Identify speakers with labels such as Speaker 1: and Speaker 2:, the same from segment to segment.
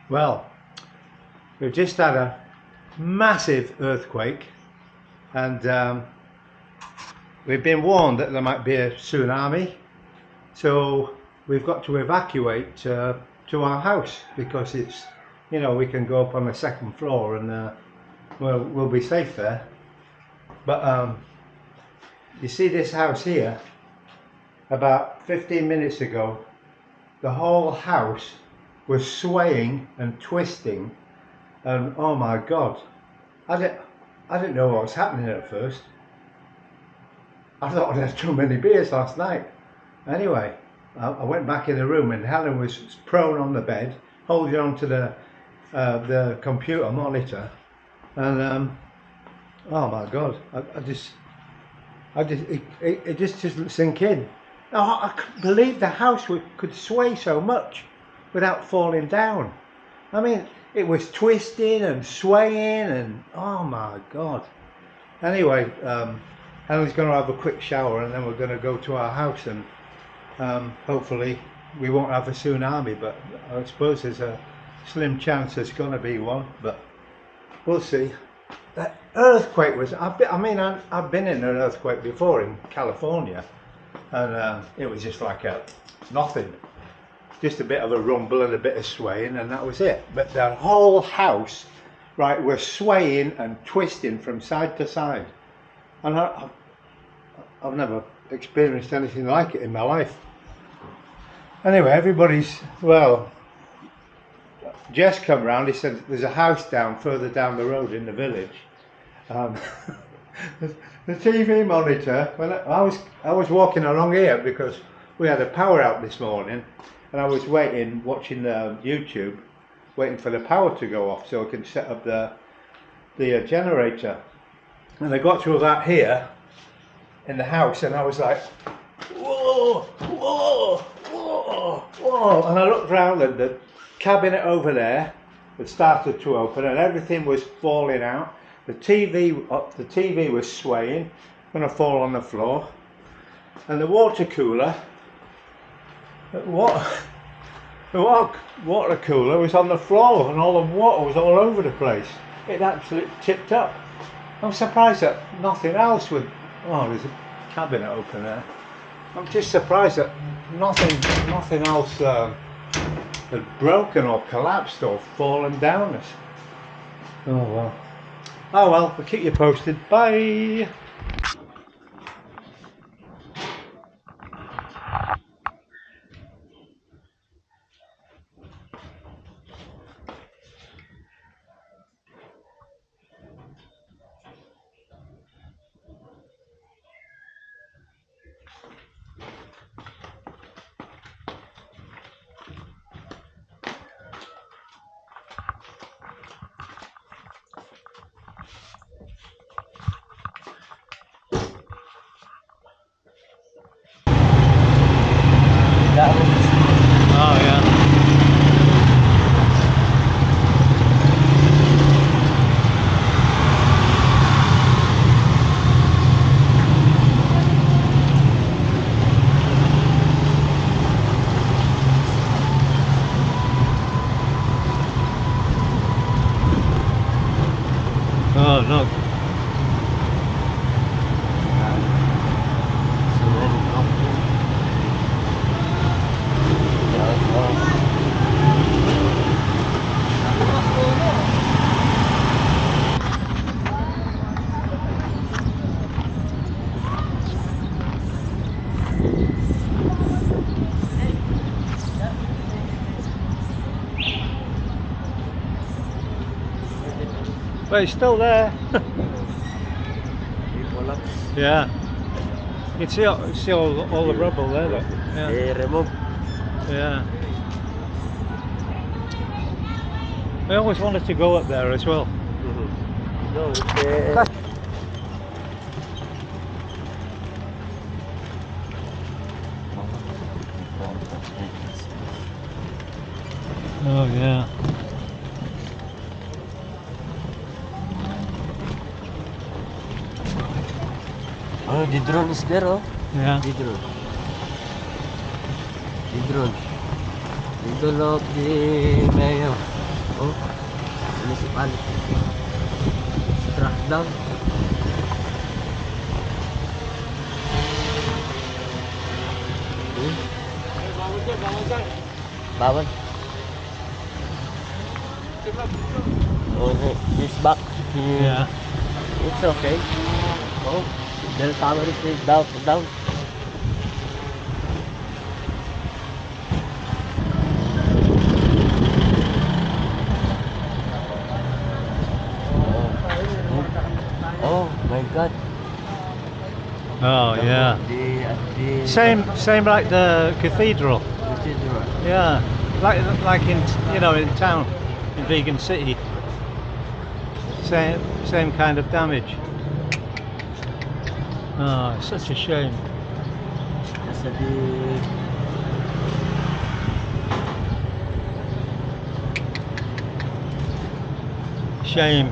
Speaker 1: Well, we've just had a massive earthquake, and we've been warned that there might be a tsunami, so we've got to evacuate to our house because it's, you know, we can go up on the second floor and we'll be safe there. But you see this house here, about 15 minutes ago, the whole house was swaying and twisting, and oh my god, I didn't know what was happening at first. I thought I'd had too many beers last night. Anyway, I went back in the room and Helen was prone on the bed, holding on to the computer monitor, and oh my god, it just doesn't sink in. I couldn't believe the house could sway so much without falling down. I mean, it was twisting and swaying, and oh my god. Anyway, Helen's going to have a quick shower and then we're going to go to our house, and hopefully we won't have a tsunami, but I suppose there's a slim chance there's going to be one, but we'll see. That earthquake was, I've been in an earthquake before in California, and it was just like nothing, just a bit of a rumble and a bit of swaying, and that was it. But the whole house, right, was swaying and twisting from side to side, and I've never experienced anything like it in my life. Anyway, Jess come round. He said there's a house further down the road in the village. The TV monitor, when I was walking along here because we had a power out this morning, and I was watching YouTube, waiting for the power to go off so I can set up the generator. And I got to about here in the house, and I was like, whoa, whoa, whoa, whoa, and I looked round, and the cabinet over there had started to open and everything was falling out. The TV was swaying, going to fall on the floor, and the water cooler, the water cooler was on the floor, and all the water was all over the place. It absolutely tipped up. I'm surprised that nothing else would. Oh, there's a cabinet open there. I'm just surprised that nothing else had broken or collapsed or fallen down us. Oh well. Oh well, we'll keep you posted. Bye. Oh yeah. Oh look. But it's still there. Yeah. You can see all the rubble there, look. Yeah. Yeah. I always wanted to go up there as well. Oh yeah.
Speaker 2: Oh, the drone is there, oh?
Speaker 1: Yeah.
Speaker 2: The drone. The drone. The drone of the mayor. Oh, municipality. Struck down. Bawal. Oh, he's back.
Speaker 1: Yeah.
Speaker 2: It's okay. Oh, the tower is down. Down. Oh my God.
Speaker 1: Oh yeah.
Speaker 2: The
Speaker 1: Same like the cathedral.
Speaker 2: cathedral.
Speaker 1: Yeah. Like in in town, in Vegan City. Same kind of damage. Oh, it's such a shame.
Speaker 2: That's the
Speaker 1: Shame.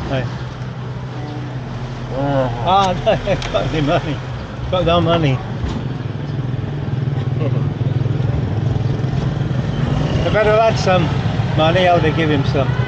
Speaker 1: Hey.
Speaker 2: ah.
Speaker 1: Ah, no, got the money. Got no money. They better add some money, or they give him some.